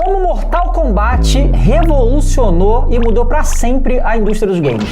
Como Mortal Kombat revolucionou e mudou pra sempre a indústria dos games.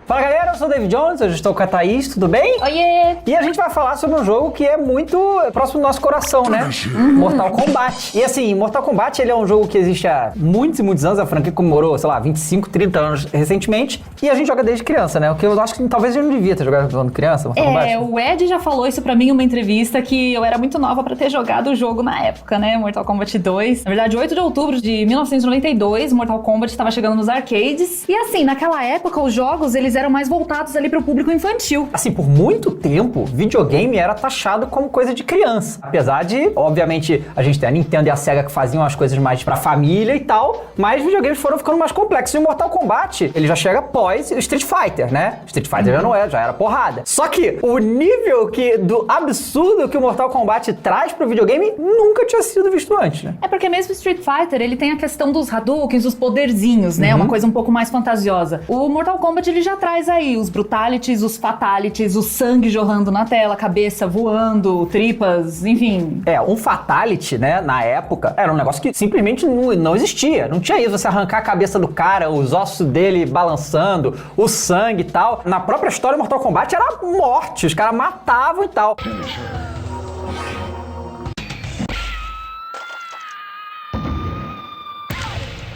Fala galera, eu sou o David Jones, hoje estou com a Thaís, tudo bem? Oiê! E a gente vai falar sobre um jogo que é muito próximo do nosso coração, né? Mortal Kombat. E assim, Mortal Kombat ele é um jogo que existe há muitos e muitos anos, a franquia comemorou, sei lá, 25, 30 anos recentemente, e a gente joga desde criança, né? O que eu acho que talvez eu não devia ter jogado quando criança, Mortal Kombat. O Ed já falou isso pra mim em uma entrevista, que eu era muito nova pra ter jogado o jogo na época, né? Mortal Kombat 2. Na verdade, 8 de outubro de 1992, Mortal Kombat estava chegando nos arcades. E assim, naquela época, os jogos, eles eram mais voltados ali pro público infantil. Assim, por muito tempo, videogame era taxado como coisa de criança. Apesar de, obviamente, a gente tem a Nintendo e a Sega que faziam as coisas mais pra família e tal, mas videogames foram ficando mais complexos. E o Mortal Kombat, ele já chega após o Street Fighter, né? Street Fighter já era porrada. Só que o nível do absurdo que o Mortal Kombat traz pro videogame nunca tinha sido visto antes, né? É porque mesmo Street Fighter, ele tem a questão dos Hadoukens, os poderzinhos, né? Uma coisa um pouco mais fantasiosa. O Mortal Kombat, ele já traz aí os brutalities, os fatalities, o sangue jorrando na tela, cabeça voando, tripas, enfim. Um fatality, né, na época, era um negócio que simplesmente não existia. Não tinha isso, você arrancar a cabeça do cara, os ossos dele balançando, o sangue e tal. Na própria história, Mortal Kombat era morte, os caras matavam e tal.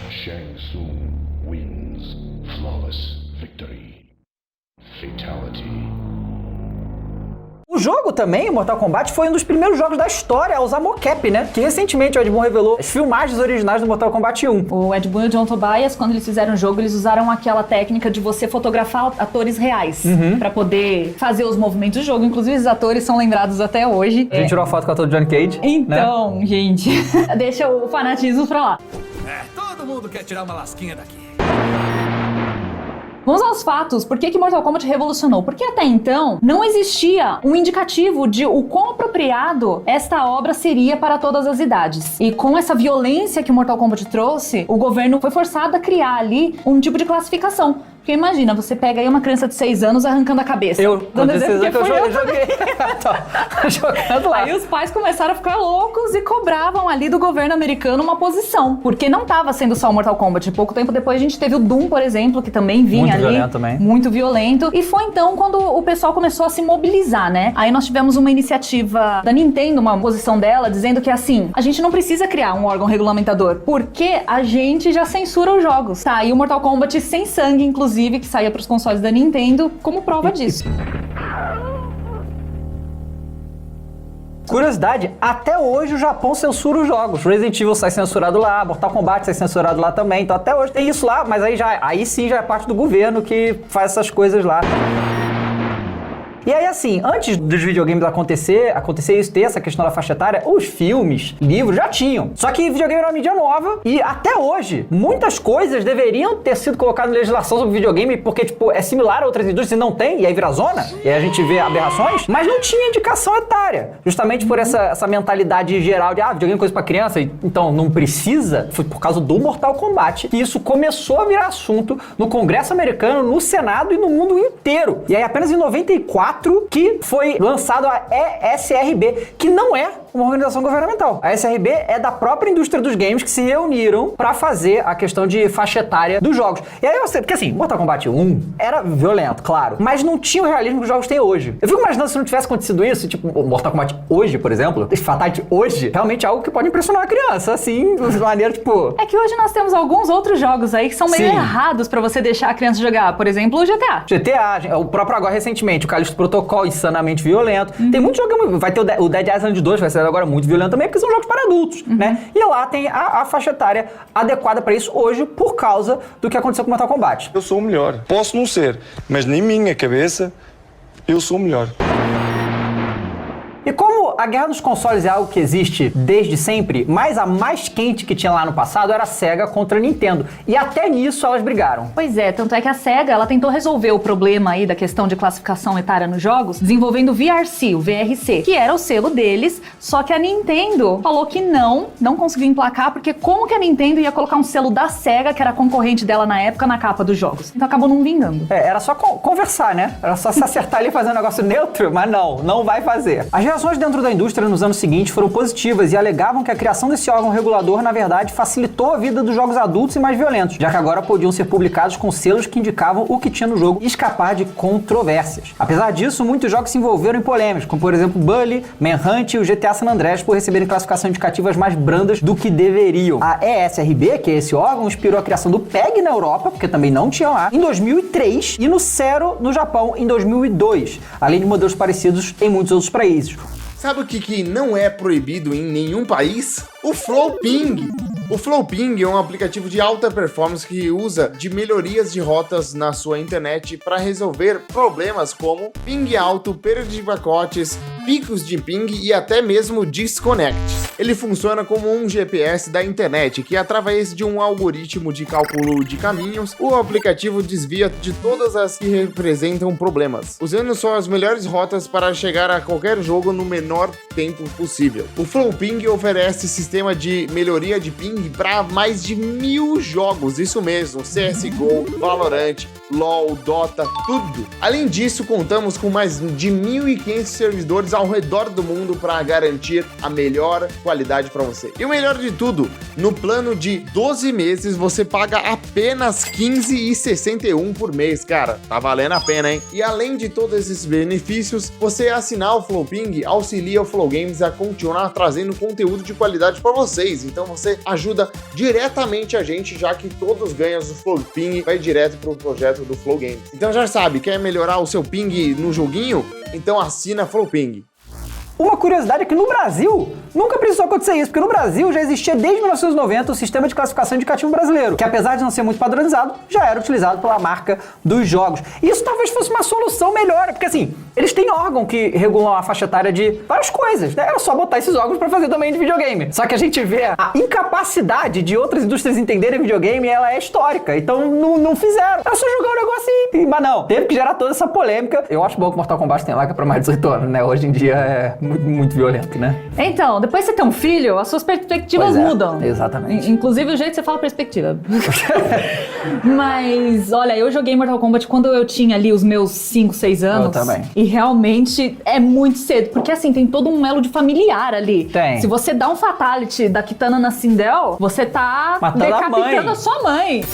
Shang Tsung wins. Flawless victory. Fatality. O jogo também, Mortal Kombat, foi um dos primeiros jogos da história a usar mocap, né? Que recentemente o Ed Boon revelou as filmagens originais do Mortal Kombat 1. O Ed Boon e o John Tobias, quando eles fizeram o jogo, eles usaram aquela técnica de você fotografar atores reais pra poder fazer os movimentos do jogo. Inclusive, os atores são lembrados até hoje. A gente tirou a foto com o ator Johnny Cage. Então, né? gente, deixa o fanatismo pra lá. Todo mundo quer tirar uma lasquinha daqui. Vamos aos fatos. Por que Mortal Kombat revolucionou? Porque até então não existia um indicativo de o quão apropriado esta obra seria para todas as idades. E com essa violência que o Mortal Kombat trouxe, o governo foi forçado a criar ali um tipo de classificação. Porque imagina, você pega aí uma criança de 6 anos arrancando a cabeça. Dando exemplo que eu joguei. Tô jogando lá. Aí os pais começaram a ficar loucos e cobravam ali do governo americano uma posição. Porque não tava sendo só o Mortal Kombat. Pouco tempo depois a gente teve o Doom, por exemplo, que também vinha muito ali. Violento também. Muito violento. E foi então quando o pessoal começou a se mobilizar, né? Aí nós tivemos uma iniciativa da Nintendo, uma posição dela, dizendo que assim, a gente não precisa criar um órgão regulamentador, porque a gente já censura os jogos. Tá, e o Mortal Kombat sem sangue, inclusive, que saía para os consoles da Nintendo, como prova disso. Curiosidade, até hoje o Japão censura os jogos. Resident Evil sai censurado lá, Mortal Kombat sai censurado lá também. Então até hoje tem isso lá, mas aí sim já é parte do governo que faz essas coisas lá. E aí, assim, antes dos videogames acontecer isso, ter essa questão da faixa etária, os filmes, livros já tinham. Só que videogame era uma mídia nova e até hoje, muitas coisas deveriam ter sido colocadas em legislação sobre videogame porque, tipo, é similar a outras indústrias e não tem, e aí vira zona, e aí a gente vê aberrações, mas não tinha indicação etária. Justamente por essa mentalidade geral de, videogame é coisa pra criança, então não precisa. Foi por causa do Mortal Kombat que isso começou a virar assunto no Congresso americano, no Senado e no mundo inteiro. E aí apenas em 94 que foi lançado a ESRB, que não é uma organização governamental. A ESRB é da própria indústria dos games que se reuniram pra fazer a questão de faixa etária dos jogos. E aí você, porque assim, Mortal Kombat 1 era violento, claro, mas não tinha o realismo que os jogos têm hoje. Eu fico imaginando se não tivesse acontecido isso, tipo, o Mortal Kombat hoje, por exemplo, esse Fatality hoje, realmente é algo que pode impressionar a criança, assim, de maneira, tipo... É que hoje nós temos alguns outros jogos aí que são meio errados pra você deixar a criança jogar. Por exemplo, o GTA. GTA, o próprio agora recentemente, o Callisto Protocol, insanamente violento. Tem muito jogo, vai ter o Dead Island 2, vai ser agora muito violento também, porque são jogos para adultos, né? E lá tem a faixa etária adequada para isso hoje, por causa do que aconteceu com Mortal Kombat. Eu sou o melhor. Posso não ser, mas na minha cabeça, eu sou o melhor. E como a guerra nos consoles é algo que existe desde sempre, mas a mais quente que tinha lá no passado era a Sega contra a Nintendo. E até nisso elas brigaram. Pois é, tanto é que a SEGA, ela tentou resolver o problema aí da questão de classificação etária nos jogos, desenvolvendo o VRC, o VRC, que era o selo deles, só que a Nintendo falou que não conseguiu emplacar, porque como que a Nintendo ia colocar um selo da SEGA, que era concorrente dela na época, na capa dos jogos? Então acabou não vingando. Era só conversar, né? Era só se acertar ali e fazer um negócio neutro, mas não vai fazer. As reações dentro da indústria nos anos seguintes foram positivas e alegavam que a criação desse órgão regulador, na verdade, facilitou a vida dos jogos adultos e mais violentos, já que agora podiam ser publicados com selos que indicavam o que tinha no jogo e escapar de controvérsias. Apesar disso, muitos jogos se envolveram em polêmicas, como por exemplo Bully, Manhunt e o GTA San Andreas, por receberem classificação indicativas mais brandas do que deveriam. A ESRB, que é esse órgão, inspirou a criação do PEG na Europa, porque também não tinha lá, em 2003 e no Zero no Japão em 2002, além de modelos parecidos em muitos outros países. Sabe o que não é proibido em nenhum país? O Flowping! O Flowping é um aplicativo de alta performance que usa de melhorias de rotas na sua internet para resolver problemas como ping alto, perda de pacotes, picos de ping e até mesmo disconnects. Ele funciona como um GPS da internet que, através de um algoritmo de cálculo de caminhos, o aplicativo desvia de todas as que representam problemas, usando só as melhores rotas para chegar a qualquer jogo no menor tempo possível. O Flowping oferece sistema de melhoria de ping para mais de 1000 jogos, isso mesmo, CSGO, Valorant, LoL, Dota, tudo. Além disso, contamos com mais de 1.500 servidores ao redor do mundo para garantir a melhor qualidade para você. E o melhor de tudo, no plano de 12 meses você paga apenas R$ 15,61 por mês, cara. Tá valendo a pena, hein? E além de todos esses benefícios, você assinar o Flowping auxilia o Flow Games a continuar trazendo conteúdo de qualidade para vocês. Então você ajuda diretamente a gente, já que todos os ganhos do Flowping vai direto pro projeto do Flow Games. Então já sabe, quer melhorar o seu ping no joguinho? Então assina Flowping. Uma curiosidade é que no Brasil nunca precisou acontecer isso, porque no Brasil já existia desde 1990 o sistema de classificação indicativo brasileiro, que apesar de não ser muito padronizado, já era utilizado pela marca dos jogos. E isso talvez fosse uma solução melhor, porque assim, eles têm órgão que regulam a faixa etária de várias coisas, né? Era só botar esses órgãos pra fazer também de videogame. Só que a gente vê a incapacidade de outras indústrias entenderem videogame, ela é histórica, então não fizeram. Era só jogar o negócio e... Mas não, teve que gerar toda essa polêmica. Eu acho bom que Mortal Kombat tem lá que é pra mais de 18 anos, né? Hoje em dia é muito violento, né? Então, depois que você tem um filho, as suas perspectivas mudam. Exatamente. Inclusive o jeito que você fala perspectiva. Mas, olha, eu joguei Mortal Kombat quando eu tinha ali os meus 5, 6 anos. Eu também. E realmente é muito cedo. Porque assim, tem todo um elo de familiar ali. Tem. Se você dá um fatality da Kitana na Sindel, você tá matando decapitando a sua mãe.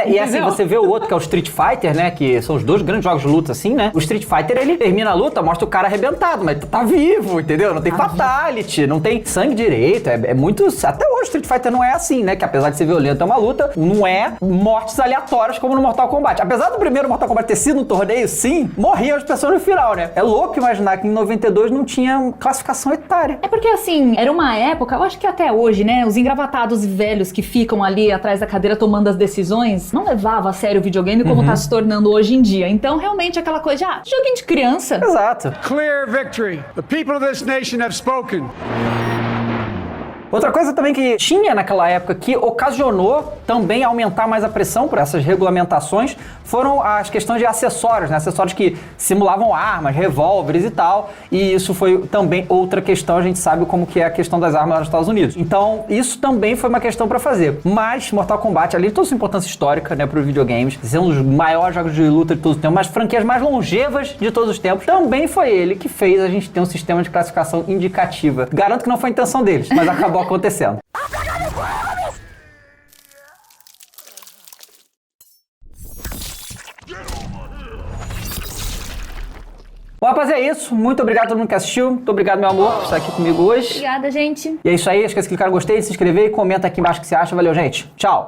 E assim, você vê o outro que é o Street Fighter, né? Que são os dois grandes jogos de luta, assim, né? O Street Fighter, ele termina a luta, mostra o cara arrebentado, mas tá vivo, entendeu? Não tem fatality, não tem sangue direito, é muito... Até hoje o Street Fighter não é assim, né? Que apesar de ser violento, é uma luta, não é mortes aleatórias como no Mortal Kombat. Apesar do primeiro Mortal Kombat ter sido um torneio, sim, morriam as pessoas no final, né? É louco imaginar que em 92 não tinha classificação etária. É porque assim, era uma época, eu acho que até hoje, né? Os engravatados velhos que ficam ali atrás da cadeira tomando as decisões, não levava a sério o videogame como tá se tornando hoje em dia. Então, realmente, aquela coisa de, joguinho de criança. Exato. Clear victory. The people of this nation have spoken. Outra coisa também que tinha naquela época que ocasionou também aumentar mais a pressão por essas regulamentações foram as questões de acessórios, né? Acessórios que simulavam armas, revólveres e tal. E isso foi também outra questão, a gente sabe como que é a questão das armas lá nos Estados Unidos. Então, isso também foi uma questão pra fazer. Mas Mortal Kombat, além de toda sua importância histórica, né, para os videogames, sendo um dos maiores jogos de luta de todos os tempos, mas franquias mais longevas de todos os tempos, também foi ele que fez a gente ter um sistema de classificação indicativa. Garanto que não foi a intenção deles, mas acabou acontecendo. Bom, rapaz, é isso. Muito obrigado a todo mundo que assistiu. Muito obrigado, meu amor, por estar aqui comigo hoje. Obrigada, gente. E é isso aí. Esquece de clicar no gostei, se inscrever e comenta aqui embaixo o que você acha. Valeu, gente. Tchau.